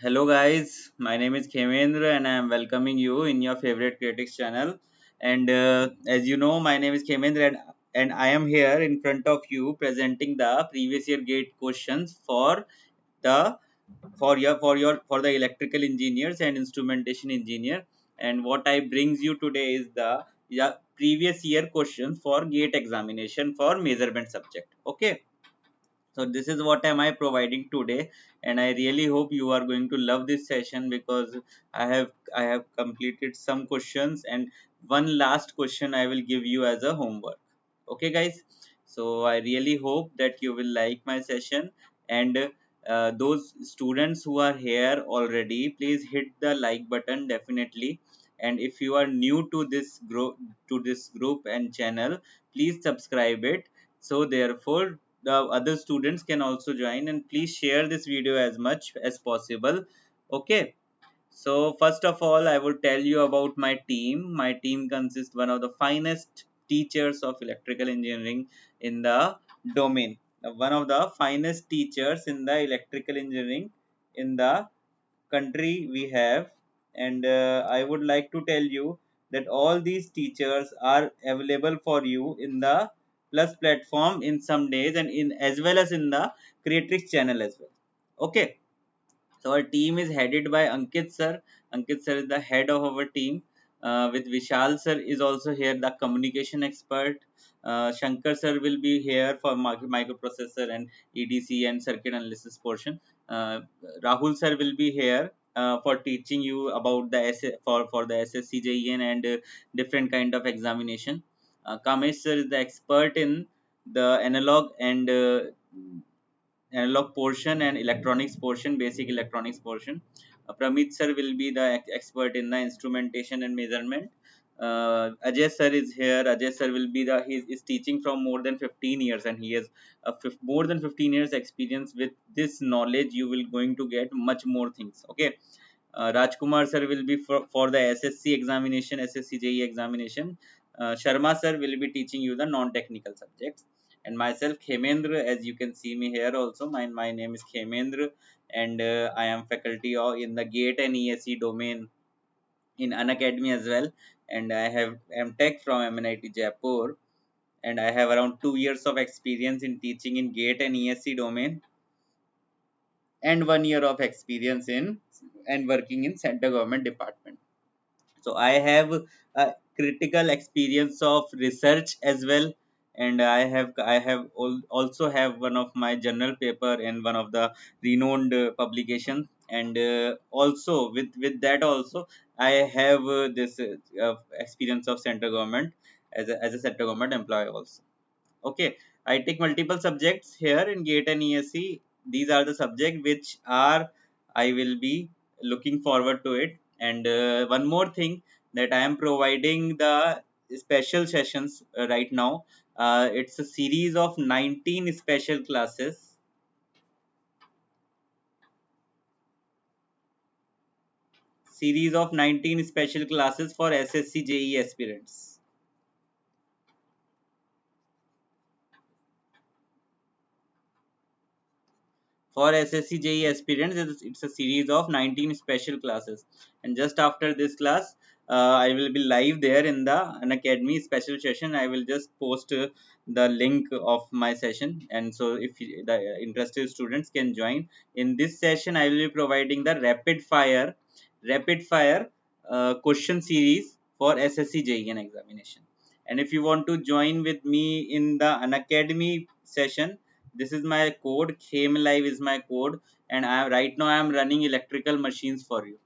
Hello guys, my name is Khemendra and I am welcoming you in your favorite Critics channel. And as you know, my name is Khemendra and I am here in front of you presenting the previous year gate questions the for the electrical engineers and instrumentation engineer. And what I brings you today is the previous year questions for gate examination for measurement subject. Okay, so this is what am I providing today, and I really hope you are going to love this session because I have completed some questions and one last question I will give you as a homework. Okay guys, so I really hope that you will like my session. And those students who are here already, please hit the like button definitely. And if you are new to this group and channel, please subscribe it, so therefore the other students can also join. And please share this video as much as possible. Okay, so first of all, I will tell you about my team. My team consists one of the finest teachers of electrical engineering in the domain. One of the finest teachers in the electrical engineering in the country we have. And I would like to tell you that all these teachers are available for you in the plus platform in some days, and in as well as in the Creatrix channel as well. Okay, so our team is headed by Ankit sir. Ankit sir is the head of our team. With Vishal sir is also here, the communication expert. Shankar sir will be here for microprocessor and EDC and circuit analysis portion. Uh, Rahul sir will be here for teaching you about the for the SSCJEN and different kind of examination. Kamesh sir is the expert in the analog portion and electronics portion, basic electronics portion. Pramit sir will be the expert in the instrumentation and measurement. Ajay sir is here. Ajay sir will be he is teaching from more than 15 years, and he has more than 15 years experience. With this knowledge you will going to get much more things. Okay, Rajkumar sir will be for the SSC examination, SSC JE examination. Sharma sir will be teaching you the non-technical subjects. And myself, Khemendra, as you can see me here also, my name is Khemendra, and I am faculty in the GATE and ESE domain in Unacademy as well. And I have MTech from MNIT Jaipur, and I have around 2 years of experience in teaching in GATE and ESE domain, and 1 year of experience in and working in center government department. So I have a critical experience of research as well. And also have one of my journal paper in one of the renowned publications. And also with that also I have this experience of central government as a central government employee also. Okay, I take multiple subjects here in GATE and ESC. These are the subjects which are I will be looking forward to it. And one more thing, that I am providing the special sessions right now. It's a series of 19 special classes. Series of 19 special classes for SSC JE aspirants. For SSC JE aspirants, it's a series of 19 special classes. And just after this class, I will be live there in the Unacademy special session. I will just post the link of my session, and so if the interested students can join. In this session, I will be providing the rapid fire question series for SSC JEN examination. And if you want to join with me in the Unacademy session, this is my code. Live is my code, and right now I am running electrical machines for you.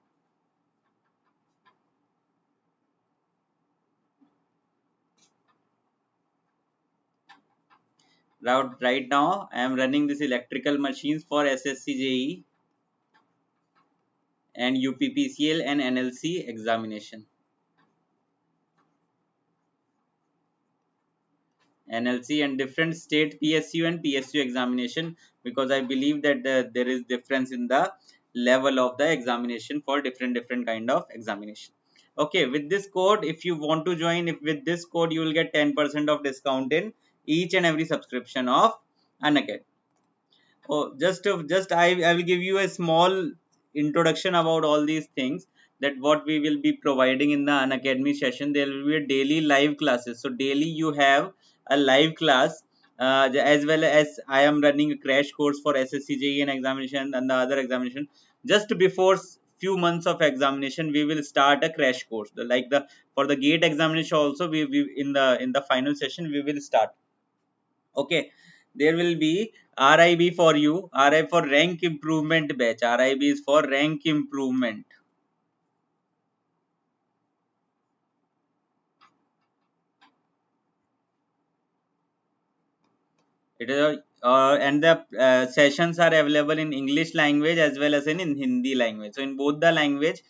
Right now I am running this electrical machines for SSCJE and UPPCL and NLC examination. NLC and different state PSU and PSU examination, because I believe that there is difference in the level of the examination for different kind of examination. Okay, with this code, if you want to join, if with this code you will get 10% of discount in each and every subscription of Unacademy. Oh, just I will give you a small introduction about all these things, that what we will be providing in the Unacademy session. There will be a daily live classes. So daily you have a live class, as well as I am running a crash course for SSC and examination and the other examination. Just before few months of examination, we will start a crash course. Like the for the gate examination also, we in the final session we will start. Okay, there will be RIB for you. RIB for rank improvement batch. RIB is for rank improvement. It is and the sessions are available in English language as well as in Hindi language. So in both the language,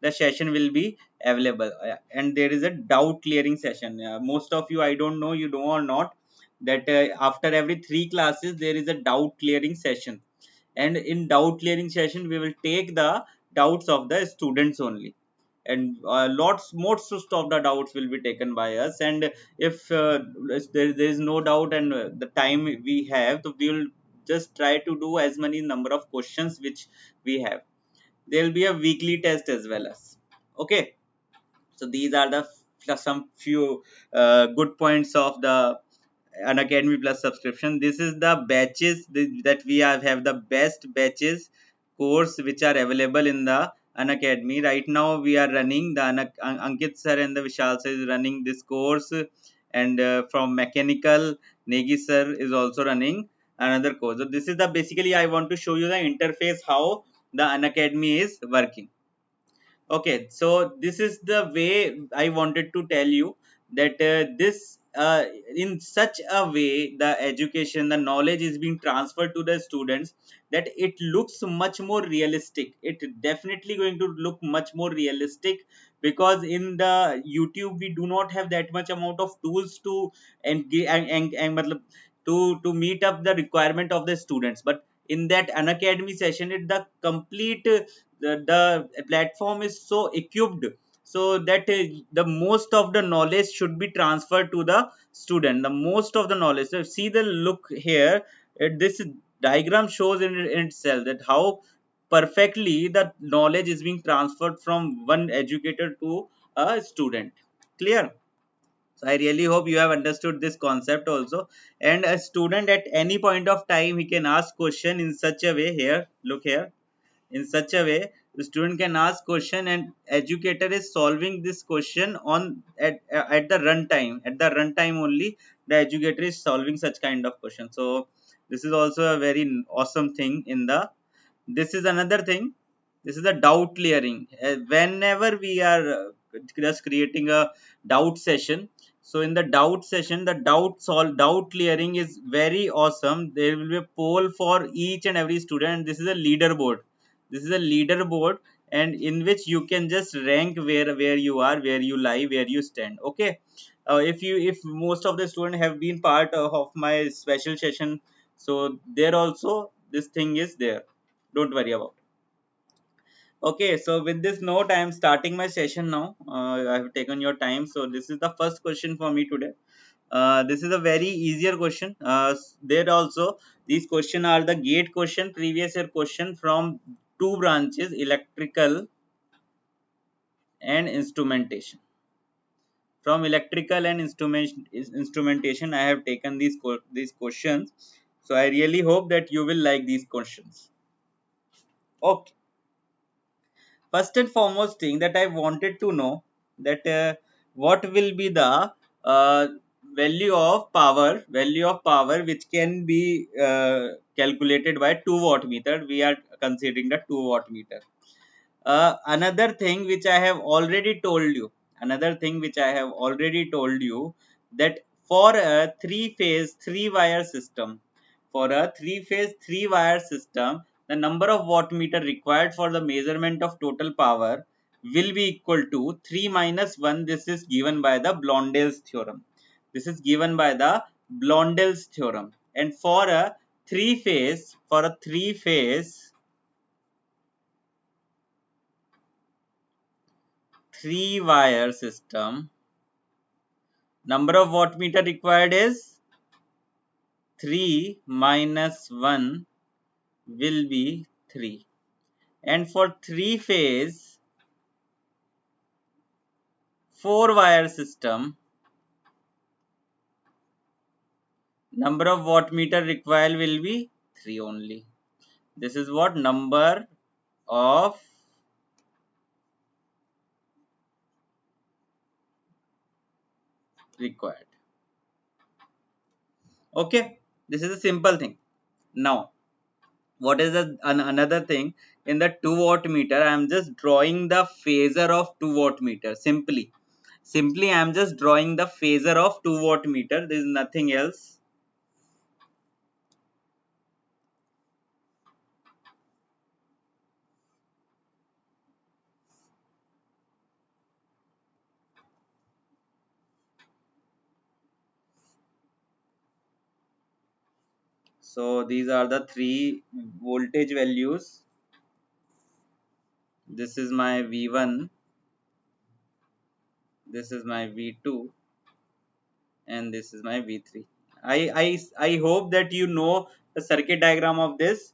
the session will be available. And there is a doubt clearing session. Most of you, I don't know, you know or not, that after every 3 classes there is a doubt clearing session. And in doubt clearing session, we will take the doubts of the students only, and lots most of the doubts will be taken by us. And if there is no doubt and the time we have, so we will just try to do as many number of questions which we have. There will be a weekly test as well as. Okay, so these are the some few good points of the Unacademy Plus subscription. This is the batches that we have the best batches course which are available in the Unacademy. Right now we are running the Ankit sir and the Vishal sir is running this course, and from mechanical Negi sir is also running another course. So this is the basically I want to show you the interface how the Unacademy is working. Okay, so this is the way I wanted to tell you that this in such a way the education, the knowledge is being transferred to the students, that it looks much more realistic. It definitely going to look much more realistic, because in the YouTube we do not have that much amount of tools to matlab, to meet up the requirement of the students. But in that Unacademy session, it the complete the platform is so equipped, so that the most of the knowledge should be transferred to the student. The most of the knowledge, so see the look here, this diagram shows in itself that how perfectly the knowledge is being transferred from one educator to a student. Clear? So I really hope you have understood this concept also. And a student at any point of time, he can ask question in such a way. Here, look here, in such a way the student can ask question, and educator is solving this question on at the runtime. At the runtime only the educator is solving such kind of question. So this is also a very awesome thing in the. This is another thing. This is a doubt clearing. Whenever we are just creating a doubt session, so in the doubt session, the doubt clearing is very awesome. There will be a poll for each and every student. This is a leaderboard. This is a leaderboard, and in which you can just rank where you are, where you lie, where you stand. Okay, if most of the students have been part of my special session, so there also this thing is there. Don't worry about. Okay, so with this note, I am starting my session now. I have taken your time. So this is the first question for me today. This is a very easier question. There also, these question are the gate question, previous year question from two branches, electrical and instrumentation. From electrical and instrumentation, I have taken these questions. So I really hope that you will like these questions. Okay. First and foremost thing that I wanted to know, that what will be the uh, value of power which can be calculated by 2 watt meter. We are considering the 2 watt meter. Another thing which I have already told you, another thing which I have already told you, that for a three phase three wire system, for a three phase three wire system, the number of wattmeter required for the measurement of total power will be equal to 3 minus 1. This is given by the Blondel's theorem. This is given by the Blondel's theorem. And for a three phase three wire system, number of wattmeter required is 3 minus 1 will be 3. And for three phase 4 wire system, number of wattmeter required will be 3 only. This is what number of required. Okay, this is a simple thing. Now what is another thing? In the 2 watt meter, I am just drawing the phasor of 2 watt meter. Simply I am just drawing the phasor of 2 watt meter. There is nothing else. So these are the three voltage values. This is my V1, this is my V2, and this is my V3. I hope that you know the circuit diagram of this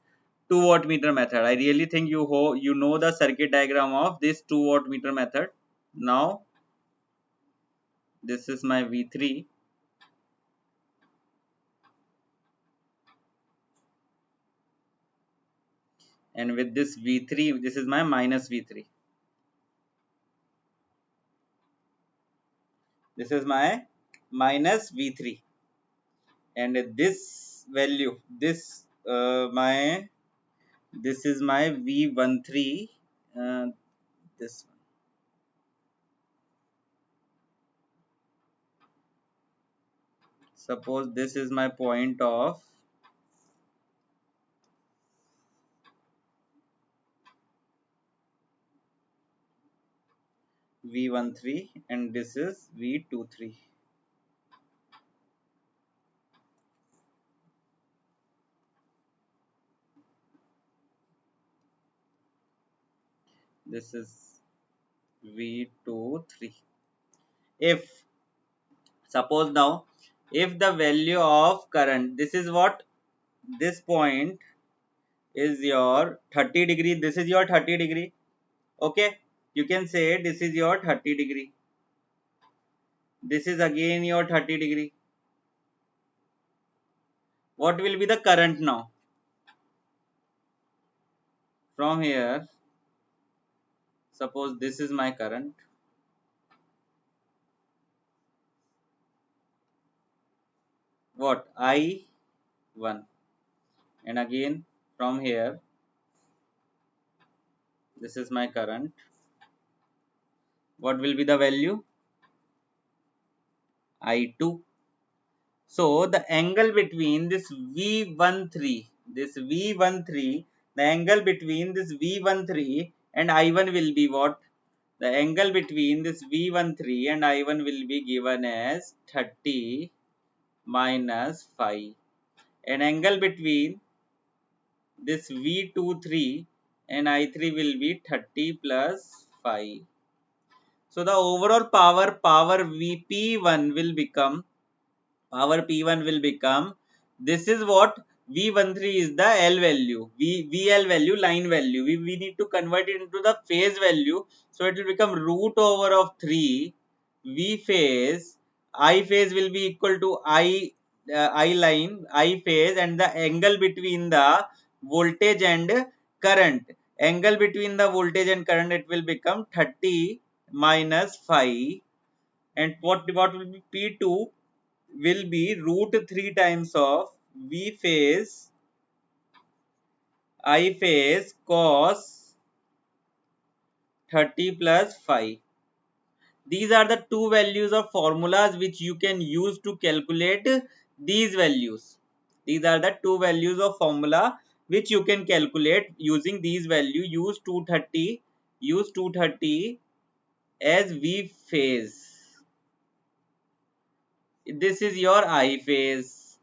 2 watt meter method. I really think you know the circuit diagram of this 2 watt meter method. Now this is my V3, and with this V3, this is my minus V3. This is my minus V3, and this value, this is my V13. This one. Suppose this is my point of V13, and this is V23. This is V23. If suppose now, if the value of current, this is what, this point is your 30 degree, this is your 30 degree. Okay, you can say this is your 30 degree, this is again your 30 degree. What will be the current now? From here, suppose this is my current, what, I1, and again from here, this is my current. What will be the value? I2. So the angle between this V13, the angle between this V13 and I1 will be what? The angle between this V13 and I1 will be given as 30 minus 5. And angle between this V23 and I3 will be 30 plus 5. So the overall power VP1 will become, power P1 will become, this is what V13 is the L value, VL value, line value. We need to convert it into the phase value. So it will become root over of 3 V phase. I phase will be equal to I line, I phase, and the angle between the voltage and current. Angle between the voltage and current, it will become 30 minus 5. And what will be P2 will be root 3 times of V phase I phase cos 30 plus 5. These are the two values of formulas which you can use to calculate these values. These are the two values of formula which you can calculate using these values. Use 230 as V phase. This is your I phase.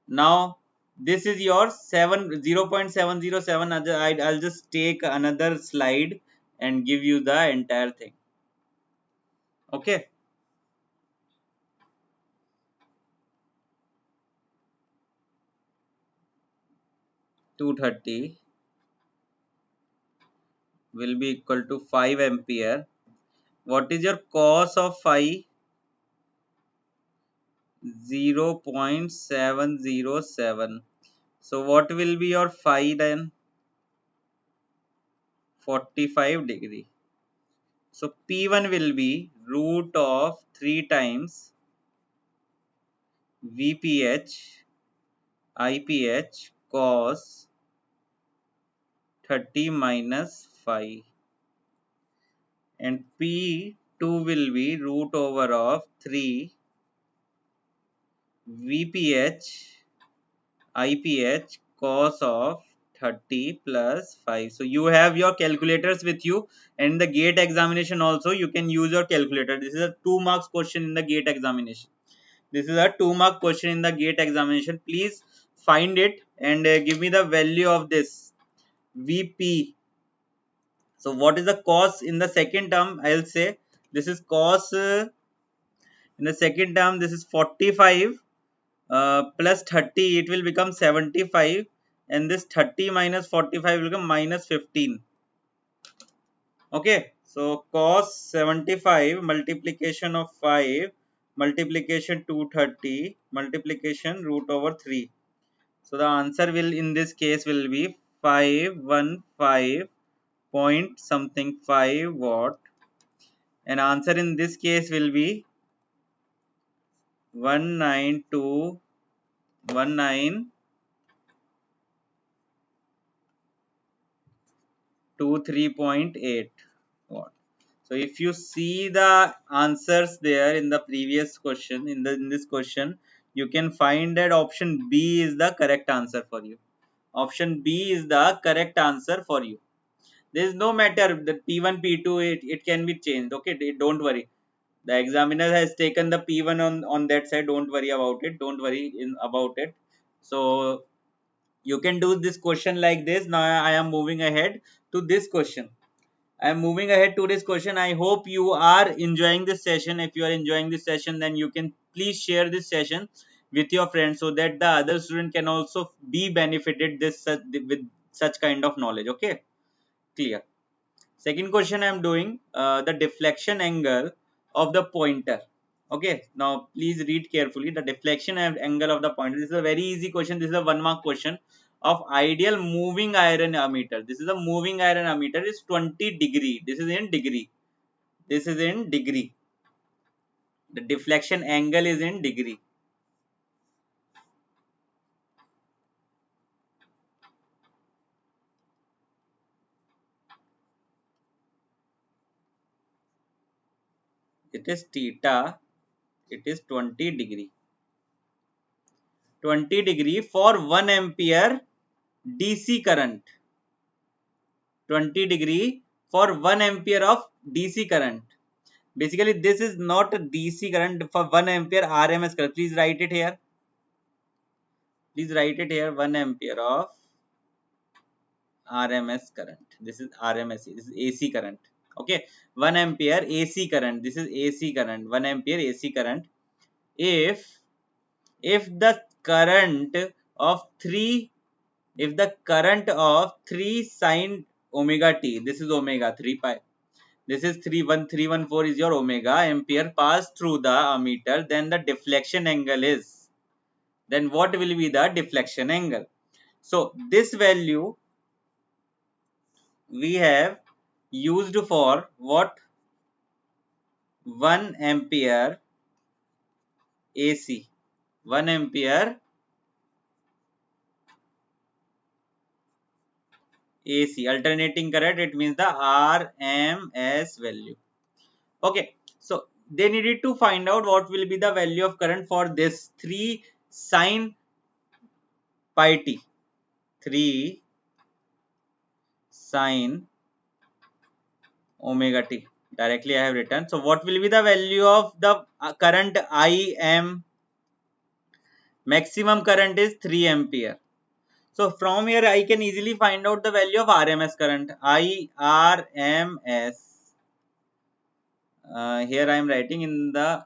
Now this is your 0.707. I'll just take another slide and give you the entire thing. Okay, 230 will be equal to 5 ampere. What is your cos of phi? 0.707. So what will be your phi then? 45 degree. So P1 will be root of 3 times VPH IPH cos 30 minus phi, and P2 will be root over of 3 VPH IPH cos of 30 plus 5. So you have your calculators with you, and the gate examination also you can use your calculator. This is a 2 marks question in the gate examination. This is a 2-mark question in the gate examination. Please find it and give me the value of this VP. So what is the cos in the second term? I'll say this is cos in the second term. This is 45 plus 30. It will become 75, and this 30 minus 45 will become minus 15. Okay, so cos 75 multiplication of 5 multiplication 230 multiplication root over 3. So the answer will in this case will be 515 point something 5 watt, and answer in this case will be 192.23.8 watt. So if you see the answers there in the previous question, in this question, you can find that option B is the correct answer for you. Option B is the correct answer for you. There is no matter the P1 P2, it can be changed. Okay, don't worry. The examiner has taken the P1 on that side. Don't worry about it. Don't worry about it. So you can do this question like this. Now I am moving ahead to this question. I am moving ahead to this question. I hope you are enjoying this session. If you are enjoying this session, then you can please share this session with your friends so that the other student can also be benefited with such kind of knowledge. Okay, clear. Second question I am doing the deflection angle of the pointer. Okay, now please read carefully the deflection angle of the pointer. This is a very easy question. This is a 1 mark question of ideal moving iron ammeter. This is a moving iron ammeter is 20 degree. This is in degree. This is in degree. The deflection angle is in degree. It is theta. It is 20 degree. 20 degree for 1 ampere DC current. 20 degree for 1 ampere of DC current. Basically, this is not a DC current for 1 ampere RMS current. Please write it here. Please write it here. 1 ampere of RMS current. This is RMS. This is AC current. Okay. 1 ampere AC current. This is AC current. 1 ampere AC current. If the current of 3 if the current of 3 sine omega t, this is omega 3 pi, this is 31314 is your omega ampere pass through the ammeter, then the deflection angle is, then what will be the deflection angle? So this value we have used for what? 1 ampere AC, 1 ampere AC alternating current, it means the RMS value. Okay, so they needed to find out what will be the value of current for this 3 sine pi t. 3 sine omega t. Directly I have written. So what will be the value of the current I am? Maximum current is 3 ampere. So from here I can easily find out the value of RMS current. IRMS. Here I am writing in the,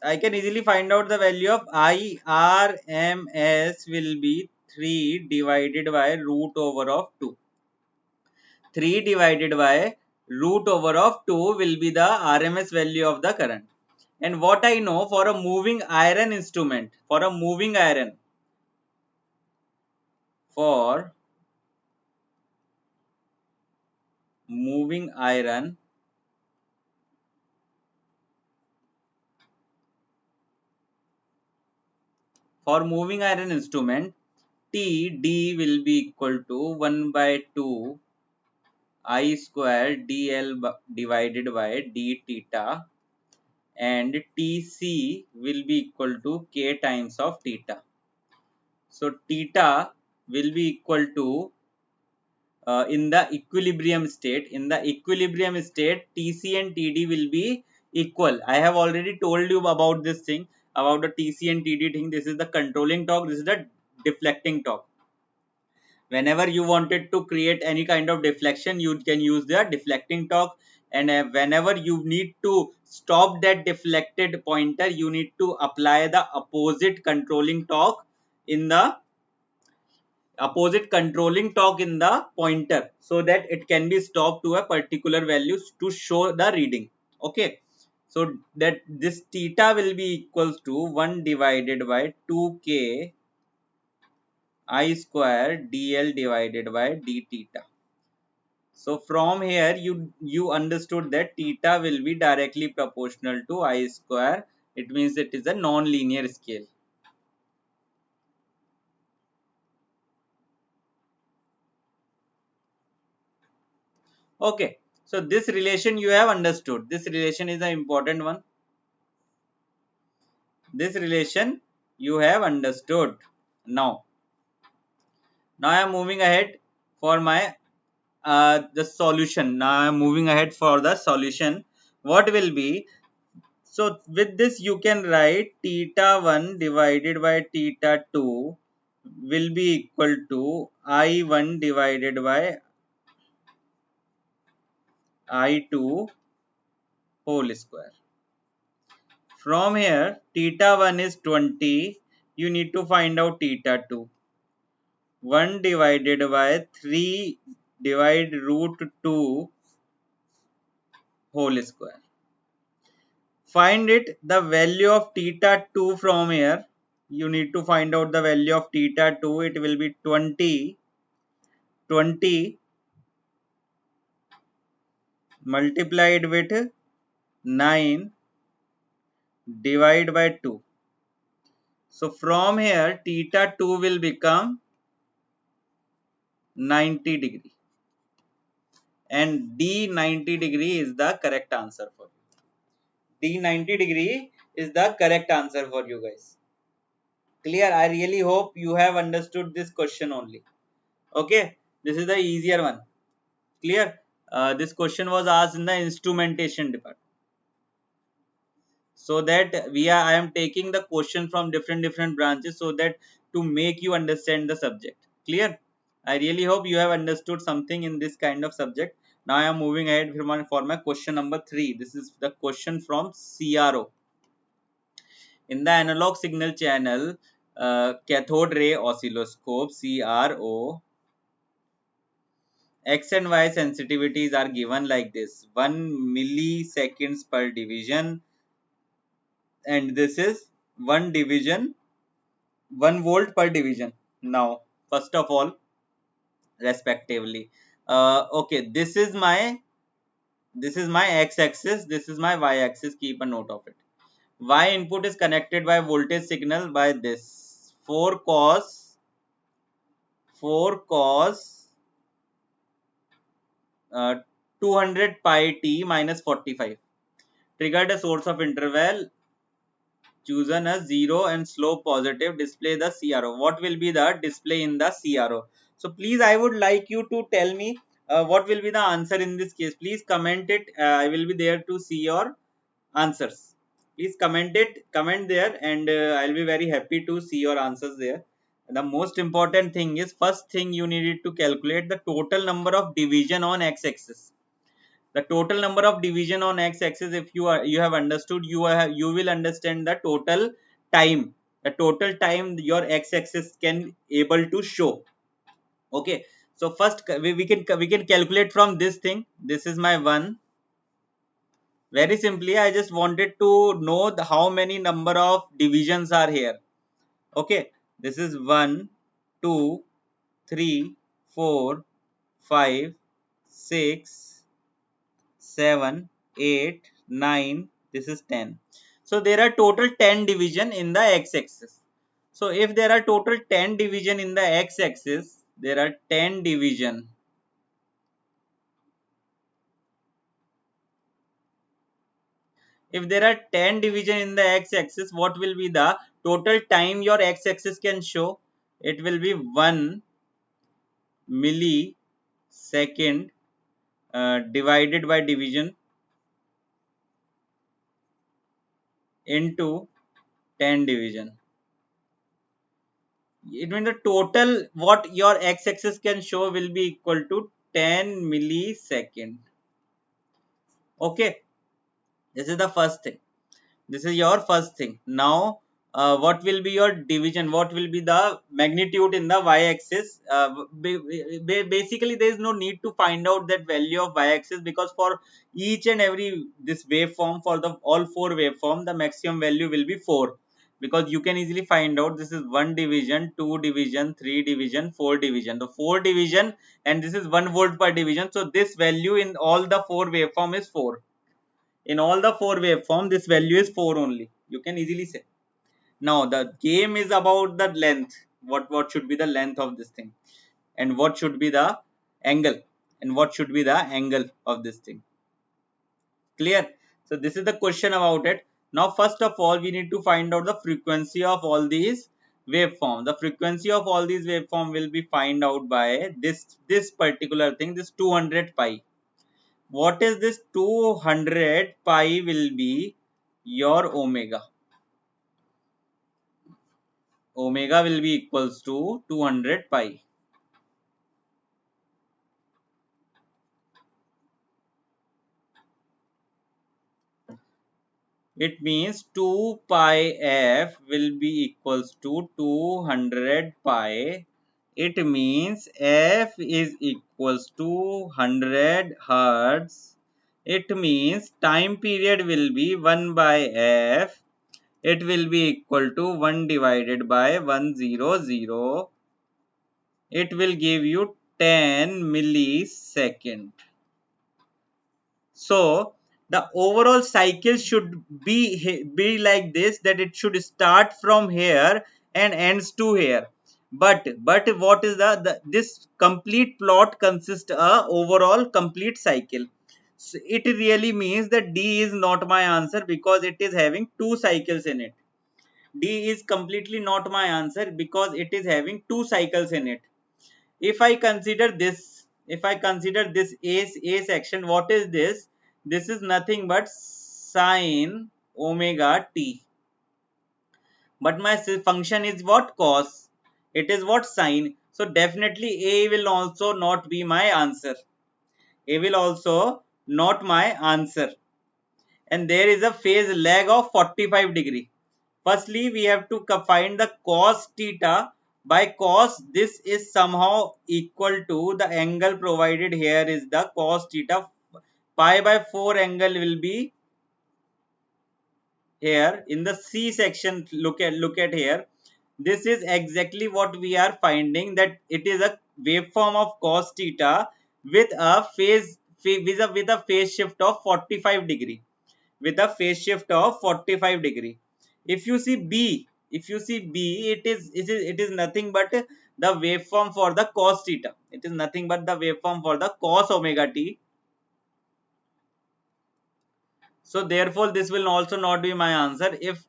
I can easily find out the value of IRMS will be 3 divided by root over of 2. 3 divided by root over of 2 will be the RMS value of the current. And what I know, for a moving iron instrument, for a moving iron, for moving iron, for moving iron instrument, TD will be equal to 1 by 2 I square DL divided by d theta, and TC will be equal to K times of theta. So theta will be equal to in the equilibrium state. In the equilibrium state, TC and TD will be equal. I have already told you about this thing, about the TC and TD thing. This is the controlling torque, this is the deflecting torque. Whenever you wanted to create any kind of deflection, you can use the deflecting torque, and whenever you need to stop that deflected pointer, you need to apply the opposite controlling torque in the pointer, so that it can be stopped to a particular value to show the reading. Okay, so that this theta will be equals to 1 divided by 2k I square dl divided by d theta. So from here you understood that theta will be directly proportional to I square. It means it is a non-linear scale. Okay, so this relation you have understood. This relation is an important one. This relation you have understood. Now I am moving ahead for my the solution. Now I am moving ahead for the solution. What will be? So with this you can write theta 1 divided by theta 2 will be equal to I1 divided by I2 whole square. From here theta 1 is 20. You need to find out theta 2. 1 divided by 3 divide root 2 whole square. Find it the value of theta 2 from here. You need to find out the value of theta 2. It will be 20 multiplied with 9 divided by 2. So from here theta 2 will become 90 degree, and D 90 degree is the correct answer for you. D 90 degree is the correct answer for you guys. Clear? I really hope you have understood this question only. Okay, this is the easier one. Clear? This question was asked in the instrumentation department. So that I am taking the question from different branches, so that to make you understand the subject. Clear? I really hope you have understood something in this kind of subject. Now I am moving ahead for my question number 3. This is the question from CRO. In the analog signal channel cathode ray oscilloscope CRO, X and Y sensitivities are given like this: 1 milliseconds per division, and this is 1 division, 1 volt per division. Now first of all, respectively, okay, this is my x axis, this is my y axis. Keep a note of it. Y input is connected by voltage signal by this 4 cos 200 pi t minus 45. Triggered a source of interval chosen as 0 and slope positive. Display the CRO. What will be the display in the CRO? So please, I would like you to tell me what will be the answer in this case. Please comment it. I will be there to see your answers. Please comment there, and I'll be very happy to see your answers there. The most important thing is, first thing you needed to calculate the total number of division on x-axis. The total number of division on x-axis, if you have understood, you will understand the total time. the total time your x-axis can able to show. Okay, so first we can calculate from this thing. This is my 1. Very simply, I just wanted to know how many number of divisions are here. Okay, this is 1, 2, 3, 4, 5, 6, 7, 8, 9. This is 10. So there are total 10 division in the x-axis. So if there are total 10 division in the x-axis, there are 10 division. If there are 10 division in the x-axis, what will be the total time your x-axis can show? It will be 1 millisecond divided by division into 10 division. It means the total what your x-axis can show will be equal to 10 millisecond. Okay, this is the first thing. This is your first thing. Now what will be your division, what will be the magnitude in the y-axis? Basically there is no need to find out that value of y-axis, because for each and every this waveform, for the all 4 waveform, the maximum value will be 4, because you can easily find out this is 1 division, 2 division, 3 division, 4 division. The 4 division, and this is 1 volt per division, so this value in all the 4 waveform is 4. In all the 4 waveform, this value is 4 only, you can easily say. Now the game is about the length. What should be the length of this thing, and what should be the angle, and what should be the angle of this thing. Clear? So this is the question about it. Now first of all, we need to find out the frequency of all these waveform. The frequency of all these waveform will be find out by this particular thing, this 200 pi. What is this 200 pi will be your omega. Omega will be equals to 200 pi. It means 2 pi f will be equals to 200 pi. It means f is equals to 100 hertz. It means time period will be 1 by f. It will be equal to 1 divided by 100. It will give you 10 millisecond. So the overall cycle should be like this, that it should start from here and ends to here. But what is the this complete plot consists a overall complete cycle. So it really means that D is not my answer, because it is having 2 cycles in it. D is completely not my answer because it is having 2 cycles in it. If I consider this, if I consider this A section, what is this? This is nothing but sine omega t. But my function is what? Cos. It is what? Sine. So definitely A will also not be my answer. A will also not my answer. And there is a phase lag of 45 degree. Firstly, we have to find the cos theta. By cos, this is somehow equal to the angle provided here is the cos theta. Pi by 4 angle will be here in the C section. Look at here. This is exactly what we are finding, that it is a waveform of cos theta with a with a phase shift of 45 degree. With a phase shift of 45 degree. If you see B, it is nothing but the waveform for the cos theta. It is nothing but the waveform for the cos omega t. So therefore this will also not be my answer. If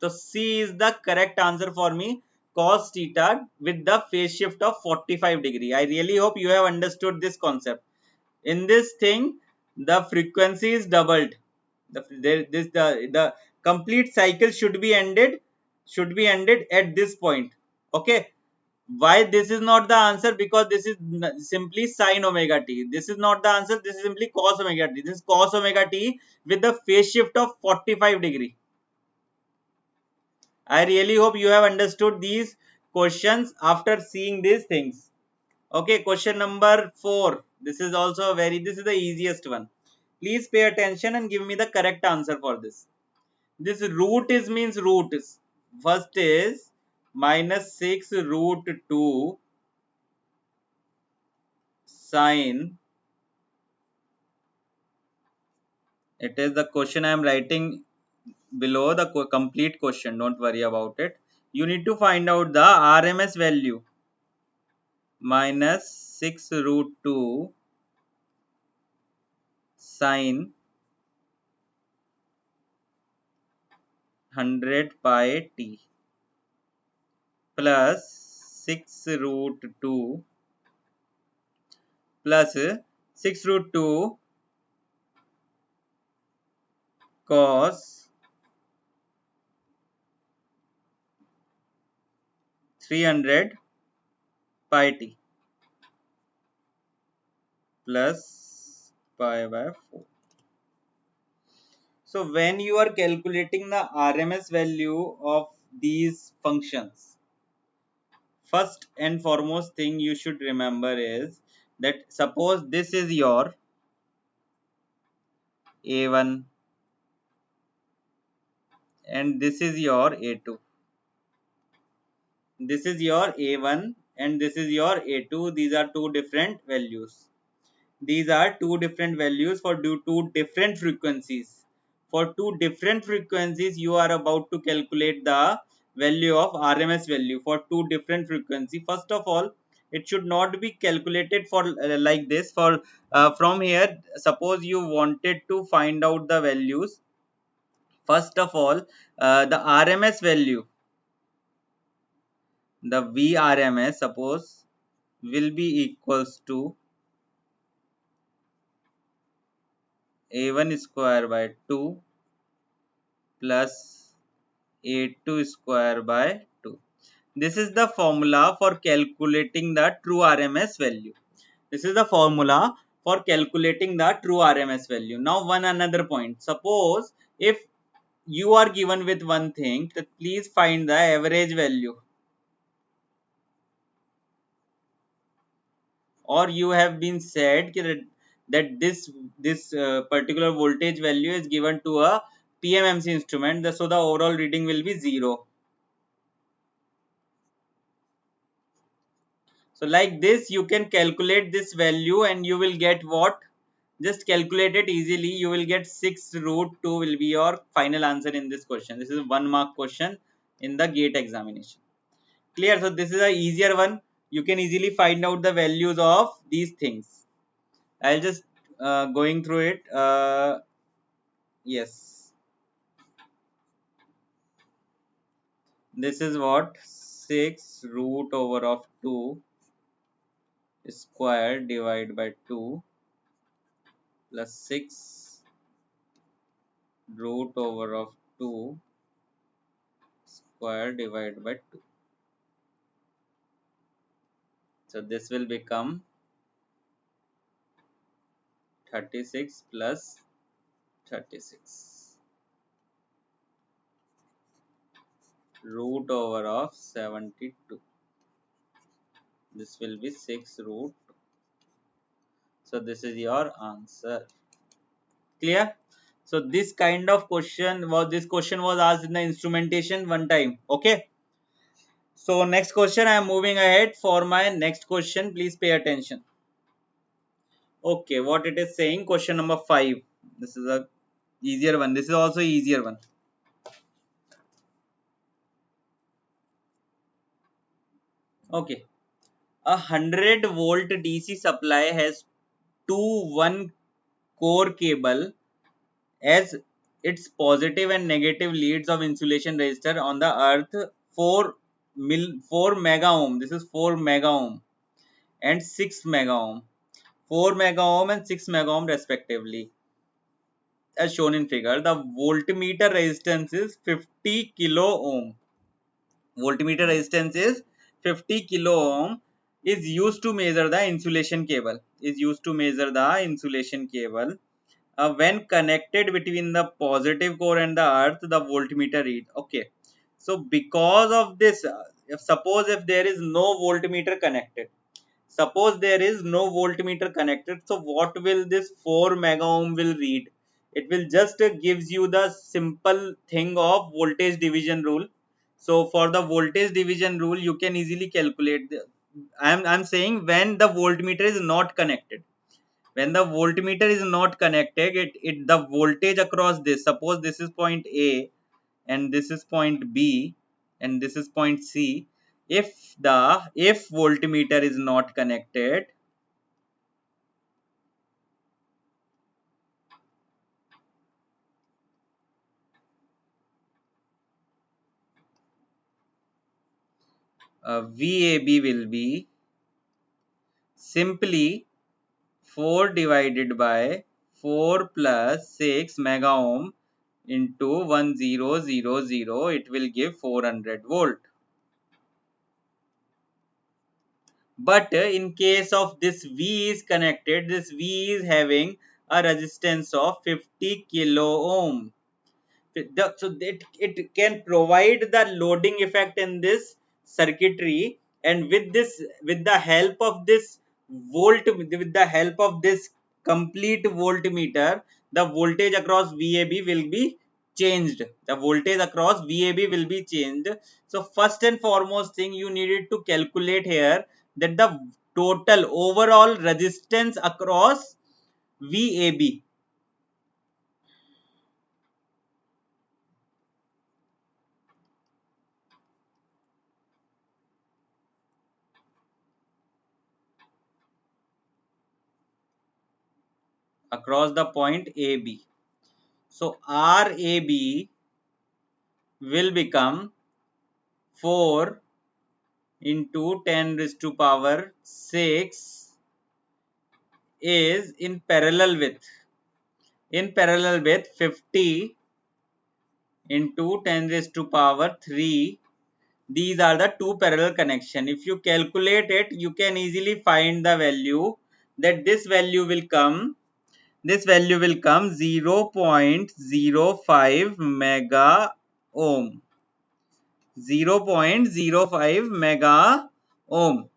so, C is the correct answer for me, cos theta with the phase shift of 45 degree. I really hope you have understood this concept. In this thing, the frequency is doubled. The complete cycle should be ended at this point. Okay, why this is not the answer? Because this is simply sine omega t. This is not the answer, this is simply cos omega t. This is cos omega t with the phase shift of 45 degree. I really hope you have understood these questions after seeing these things. Okay, question number 4. This is also this is the easiest one. Please pay attention and give me the correct answer for this. This root is means root is. First is minus 6 root 2 sine. It is the question I am writing below the complete question. Don't worry about it. You need to find out the RMS value. Minus 6 root 2 sine 100 pi t plus 6 root 2 plus 6 root 2 cos 300 pi t plus pi by 4. So when you are calculating the RMS value of these functions, first and foremost thing you should remember is that suppose this is your A1 and this is your A2. This is your A1 and this is your A2. These are two different values. These are two different values for two different frequencies. For two different frequencies, you are about to calculate the value of RMS value for two different frequency. First of all, it should not be calculated for like this. For from here, suppose you wanted to find out the values. First of all, the RMS value, the VRMS, suppose will be equals to A1 square by 2 plus A2 square by 2. This is the formula for calculating the true RMS value. This is the formula for calculating the true RMS value. Now one another point. Suppose if you are given with one thing, then please find the average value. Or you have been said that this particular voltage value is given to a PMMC instrument, so the overall reading will be 0. So like this you can calculate this value and you will get what? Just calculate it easily. You will get 6 root 2 will be your final answer in this question. This is 1 mark question in the GATE examination. Clear? So this is a easier one. You can easily find out the values of these things. I'll just going through it. Yes. This is what? 6 root over of 2 square divided by 2 plus 6 root over of 2 square divided by 2. So this will become 36 plus 36 root over of 72. This will be 6 root. So this is your answer. Clear? So this kind of question was asked in the instrumentation one time. Okay. So next question, I am moving ahead for my next question. Please pay attention. Okay, what it is saying, question number 5. This is a easier one. This is also easier one. Okay, a 100-volt DC supply has two 1 core cable as its positive and negative leads of insulation resistor on the earth 4 mega ohm. This is 4 mega ohm and 6 mega ohm. 4 mega ohm and 6 mega ohm respectively. As shown in figure, the voltmeter resistance is 50 kilo ohm. Voltmeter resistance is 50 kilo ohm is used to measure the insulation cable. When connected between the positive core and the earth, the voltmeter read. Okay. So because of this, if suppose if there is no voltmeter connected, suppose there is no voltmeter connected, so what will this 4 mega ohm will read? It will just gives you the simple thing of voltage division rule. So for the voltage division rule you can easily calculate I'm saying when the voltmeter is not connected. When the voltmeter is not connected, it the voltage across this, suppose this is point A and this is point B and this is point C. If voltmeter is not connected, VAB will be simply 4 divided by 4 plus 6 mega ohm into 1000, it will give 400 volt. But in case of this V is connected, this V is having a resistance of 50 kilo ohm. So it can provide the loading effect in this circuitry, and with the help of this with the help of this complete voltmeter, the voltage across VAB will be changed. The voltage across VAB will be changed. So first and foremost thing you needed to calculate here, that the total overall resistance across VAB, across the point AB. So RAB will become 4 into 10 raised to power 6 is in parallel with 50 into 10 raised to power 3. These are the two parallel connection. If you calculate it, you can easily find the value, that this value will come 0.05 mega ohm. 0.05 mega ohm.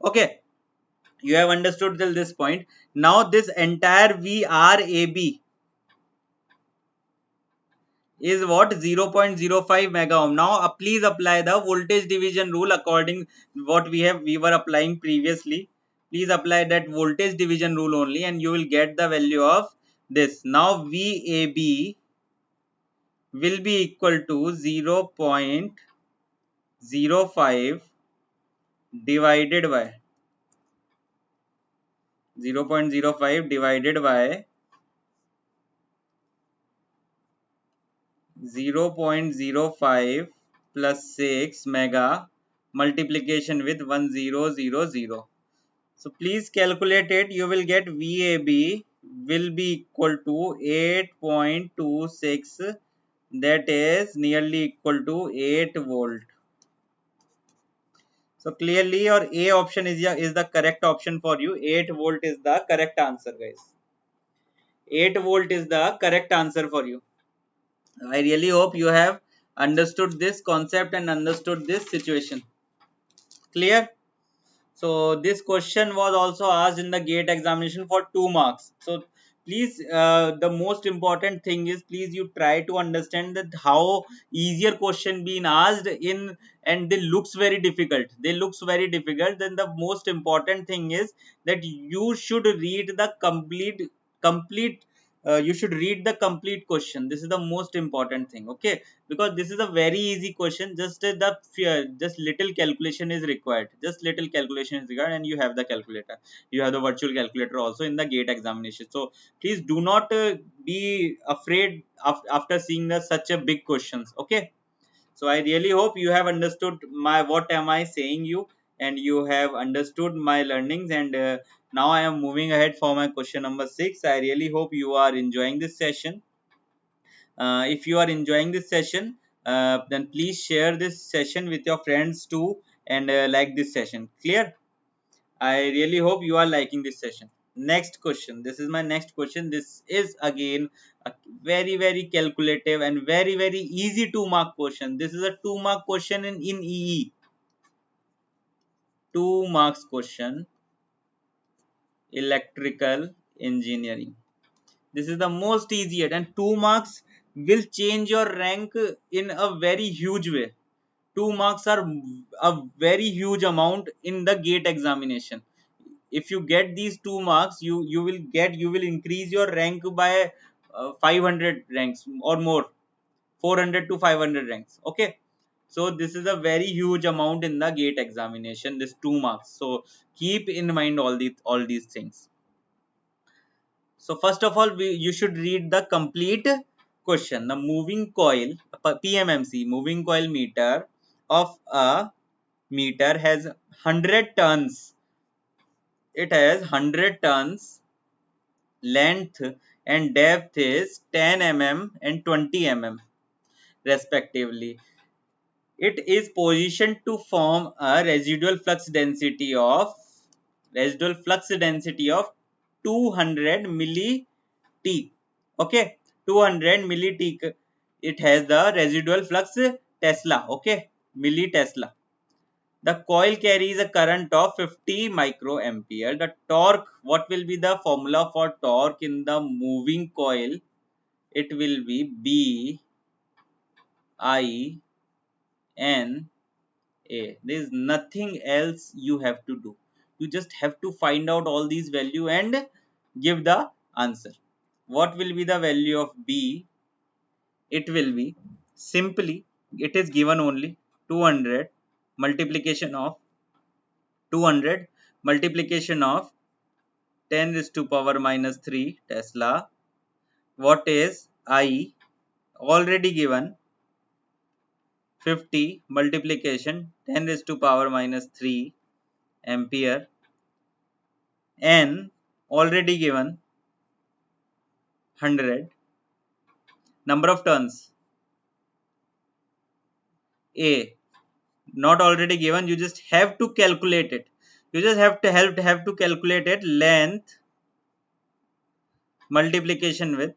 Okay, you have understood till this point. Now this entire VRAB is what? 0.05 mega ohm. Now please apply the voltage division rule according what we were applying previously. Please apply that voltage division rule only and you will get the value of this. Now VAB will be equal to 0.05 divided by 0.05 plus 6 mega multiplication with 1000. So please calculate it. You will get VAB will be equal to 8.26, that is nearly equal to 8 volt. So clearly your A option is the correct option for you. 8 volt is the correct answer, guys. 8 volt is the correct answer for you. I really hope you have understood this concept and understood this situation. Clear? So this question was also asked in the GATE examination for 2 marks. So please, the most important thing is, please you try to understand that how easier question being asked in, and they looks very difficult. They looks very difficult. Then the most important thing is that you should read the complete. You should read the complete question. This is the most important thing. Okay, because this is a very easy question, just just little calculation is required, and you have the calculator, you have the virtual calculator also in the GATE examination. So please do not be afraid after seeing the such a big questions. Okay, so I really hope you have understood my what am I saying you, and you have understood my learnings. And now I am moving ahead for my question number 6. I really hope you are enjoying this session. If you are enjoying this session, then please share this session with your friends too, and like this session. Clear? I really hope you are liking this session. Next question. This is my next question. This is again a very calculative and very easy 2 mark question. This is a 2 mark question in EE. 2 marks question, electrical engineering. This is the most easiest, and 2 marks will change your rank in a very huge way. 2 marks are a very huge amount in the gate examination. If you get these 2 marks, you will increase your rank by 500 ranks or more, 400 to 500 ranks. Okay, so this is a very huge amount in the gate examination, this 2 marks. So keep in mind all these things. So first of all, you should read the complete question. The moving coil, PMMC, moving coil meter of a meter has 100 tons. It has 100 tons. Length and depth is 10 mm and 20 mm respectively. It is positioned to form a residual flux density of 200 milli T. Okay, 200 milli T. It has the residual flux Tesla. Okay, milli Tesla. The coil carries a current of 50 microampere. The torque, what will be the formula for torque in the moving coil? It will be B I N A. There is nothing else you have to do. You just have to find out all these value and give the answer. What will be the value of B? It will be simply, it is given only 200 multiplication of 200 multiplication of 10 is to power minus 3 Tesla. What is I? Already given 50 multiplication 10 is to power minus 3 ampere. N already given 100. Number of turns A not already given. You just have to calculate it. You just have to calculate it. Length multiplication with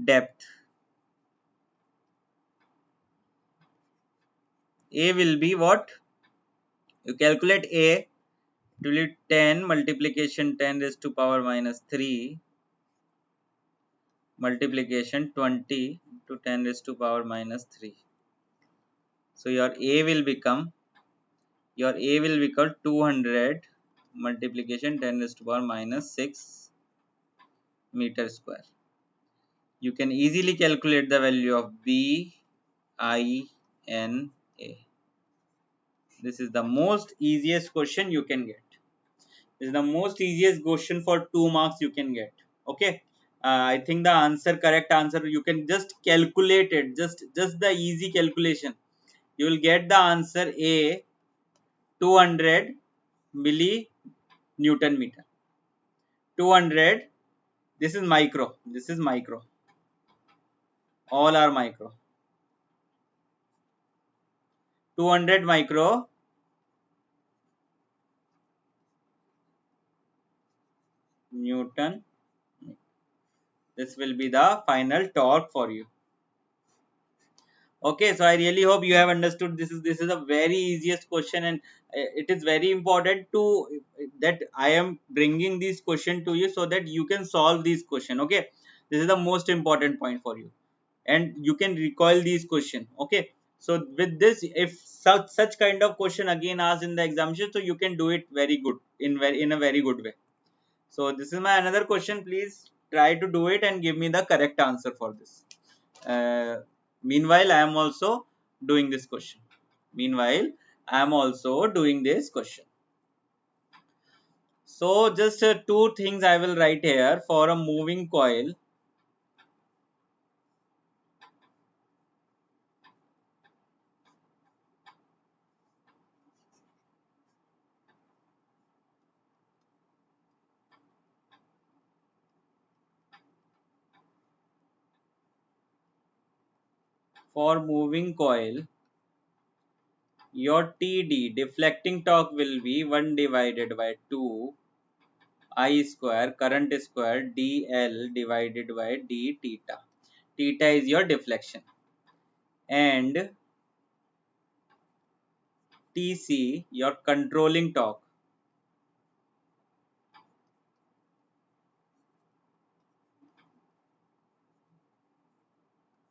depth. A will be what? You calculate A. It will be 10 multiplication 10 raised to power minus 3 multiplication 20 to 10 raised to power minus 3. So your A will become 200 multiplication 10 raised to power minus 6 meter square. You can easily calculate the value of B I N A. This is the most easiest question you can get. This is the most easiest question for 2 marks you can get. Okay. I think the correct answer, you can just calculate it. Just the easy calculation. You will get the answer A, 200 milli Newton meter. 200. This is micro. This is micro. All are micro. 200 micro Newton. This will be the final torque for you. Okay, so I really hope you have understood. This is a very easiest question, and it is very important to that I am bringing this question to you so that you can solve this question. Okay, this is the most important point for you, and you can recall these question. Okay, so with this, if such kind of question again asked in the examination, so you can do it very good in a very good way. So this is my another question. Please try to do it and give me the correct answer for this. Meanwhile, I am also doing this question. Meanwhile, I am also doing this question. So just two things I will write here for a moving coil. For moving coil, your TD deflecting torque will be 1 divided by 2 I square current square dl divided by d theta. Theta is your deflection, and Tc your controlling torque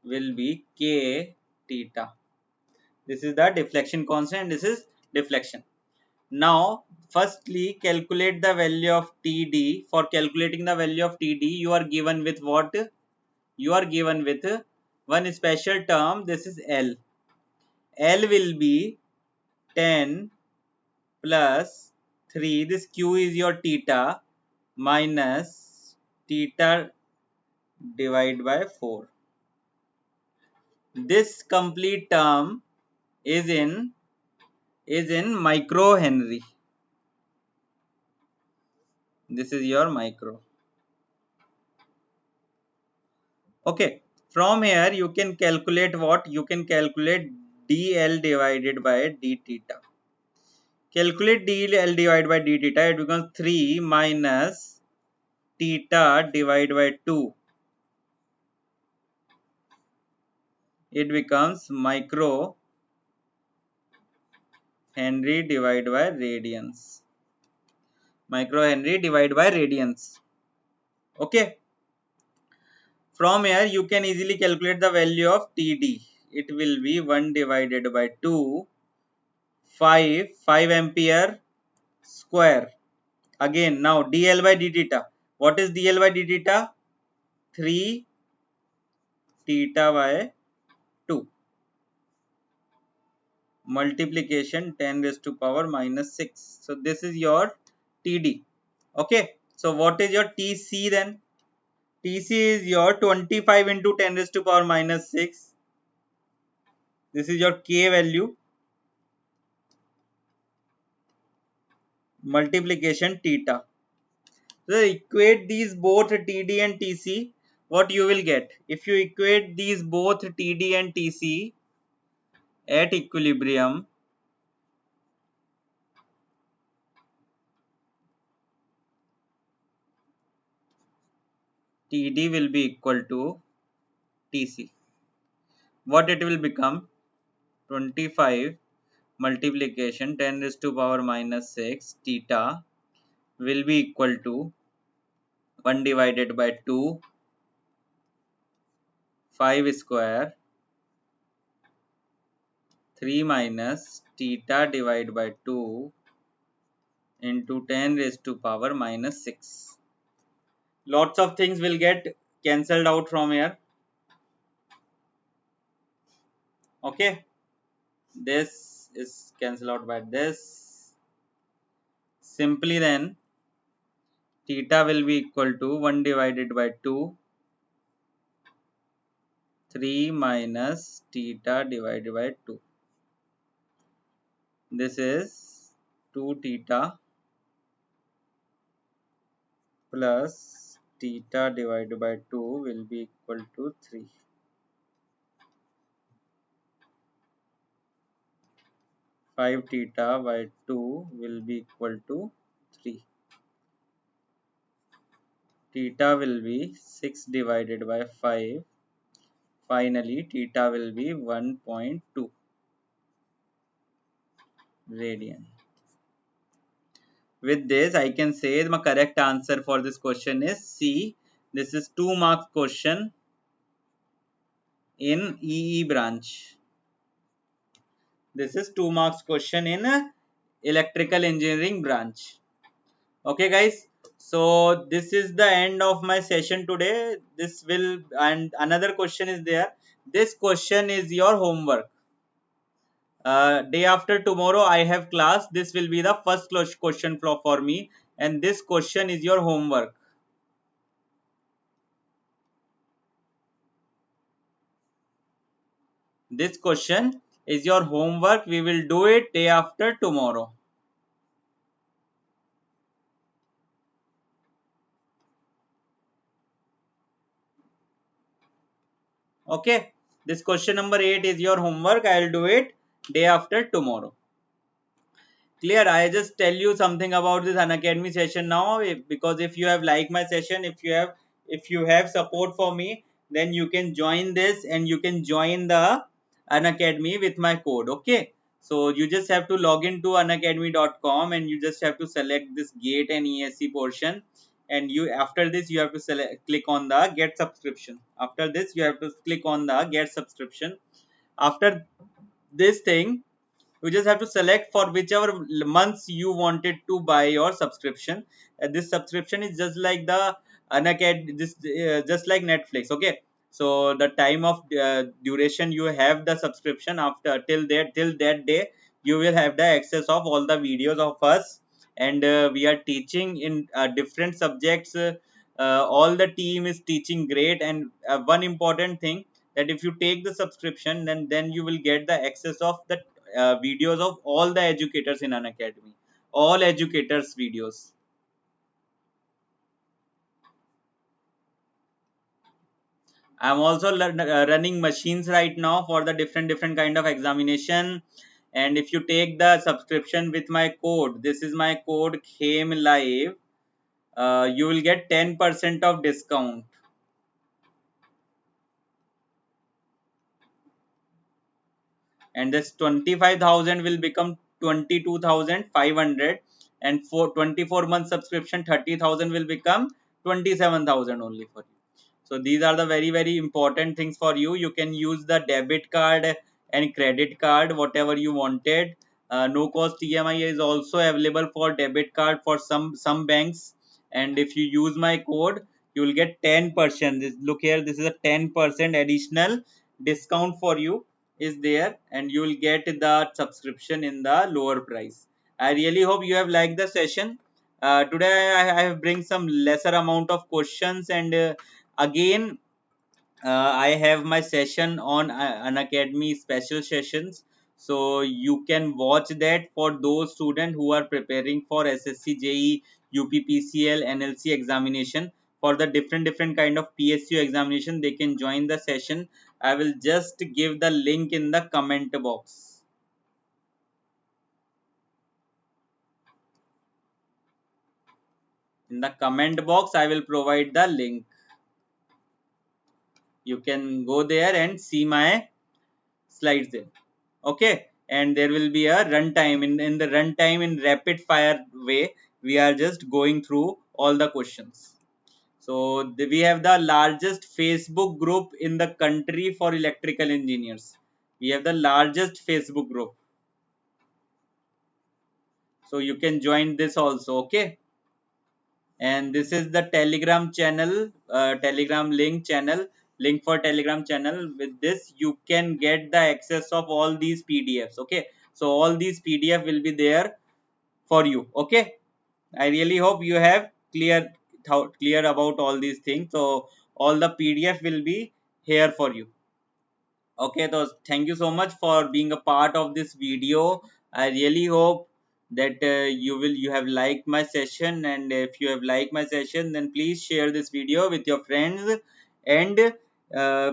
will be k theta. This is the deflection constant. This is deflection. Now, firstly, calculate the value of TD. For calculating the value of TD, you are given with what? You are given with one special term. This is L. L will be 10 plus 3. This Q is your theta minus theta divided by 4. This complete term is in microhenry. This is your micro. Okay, from here you can calculate what? You can calculate dl divided by d theta. Calculate dl divided by d theta. It becomes 3 minus theta divided by 2. It becomes micro Henry divided by radians. Micro Henry divided by radians. Okay. From here you can easily calculate the value of TD. It will be 1 divided by 2, 5 ampere square. Again, now dl by d theta. What is dl by d theta? 3 theta by 2 multiplication 10 raised to power minus 6. So this is your TD. Okay. So what is your TC then? TC is your 25 into 10 raised to power minus 6. This is your K value multiplication theta. So equate these both TD and TC. What you will get? If you equate these both TD and TC at equilibrium, TD will be equal to TC. What it will become? 25 multiplication 10 raised to power minus 6 theta will be equal to 1 divided by 2 5 square 3 minus theta divided by 2 into 10 raised to power minus 6. Lots of things will get cancelled out from here. Okay, this is cancelled out by this. Simply then theta will be equal to 1 divided by 2 3 minus theta divided by 2. This is 2 theta plus theta divided by 2 will be equal to 3. 5 theta by 2 will be equal to 3. Theta will be 6 divided by 5. Finally, theta will be 1.2 radian. With this, I can say my correct answer for this question is C. This is 2 marks question in EE branch. This is 2 marks question in electrical engineering branch. Okay guys, so this is the end of my session today. This will, and another question is there. This question is your homework. Day after tomorrow I have class. This will be the first question flow for me, and this question is your homework. This question is your homework. We will do it day after tomorrow. Okay, this question number 8 is your homework. I will do it day after tomorrow. Clear? I just tell you something about this Unacademy session now, because if you have liked my session, if you have support for me, then you can join this and you can join the Unacademy with my code. Okay, so you just have to log into unacademy.com and you just have to select this gate and ESC portion, and you, after this you have to select, click on the get subscription. After this you have to click on the get subscription. After this thing, you just have to select for whichever months you wanted to buy your subscription. This subscription is just like the Unacad, this just like Netflix. Okay, so the time of duration you have the subscription, after till that day you will have the access of all the videos of us. And we are teaching in different subjects. All the team is teaching great. And one important thing, that if you take the subscription, then you will get the access of the videos of all the educators in an academy, all educators videos. I'm also running machines right now for the different kind of examination. And if you take the subscription with my code, this is my code came live, you will get 10% of discount. And this 25,000 will become 22,500, and for 24 month subscription 30,000 will become 27,000 only for you. So these are the very important things for you. You can use the debit card and credit card, whatever you wanted. No cost EMI is also available for debit card for some banks. And if you use my code, you will get 10%. Look here, this is a 10% additional discount for you is there, and you will get the subscription in the lower price. I really hope you have liked the session. Today I have bring some lesser amount of questions, and again I have my session on an academy special sessions, so you can watch that for those students who are preparing for SSC, JE, UPPCL, NLC examination. For the different kind of PSU examination, they can join the session. I will just give the link in the comment box. In the comment box I will provide the link. You can go there and see my slides there. Okay, and there will be a runtime. In the runtime, in rapid fire way, we are just going through all the questions. So we have the largest Facebook group in the country for electrical engineers. We have the largest Facebook group, so you can join this also. Okay, and this is the Telegram channel, Telegram link for Telegram channel. With this you can get the access of all these PDFs. Okay, so all these PDF will be there for you. Okay, I really hope you have clear about all these things. So all the PDF will be here for you. Okay, so thank you so much for being a part of this video. I really hope that you have liked my session, and if you have liked my session, then please share this video with your friends, and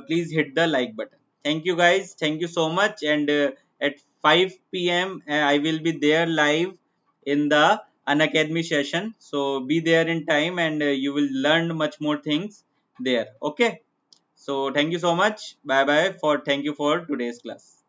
please hit the like button. Thank you guys. Thank you so much. And at 5 p.m. I will be there live in the Unacademy session. So be there in time, and you will learn much more things there. Okay. So thank you so much. Bye bye for thank you for today's class.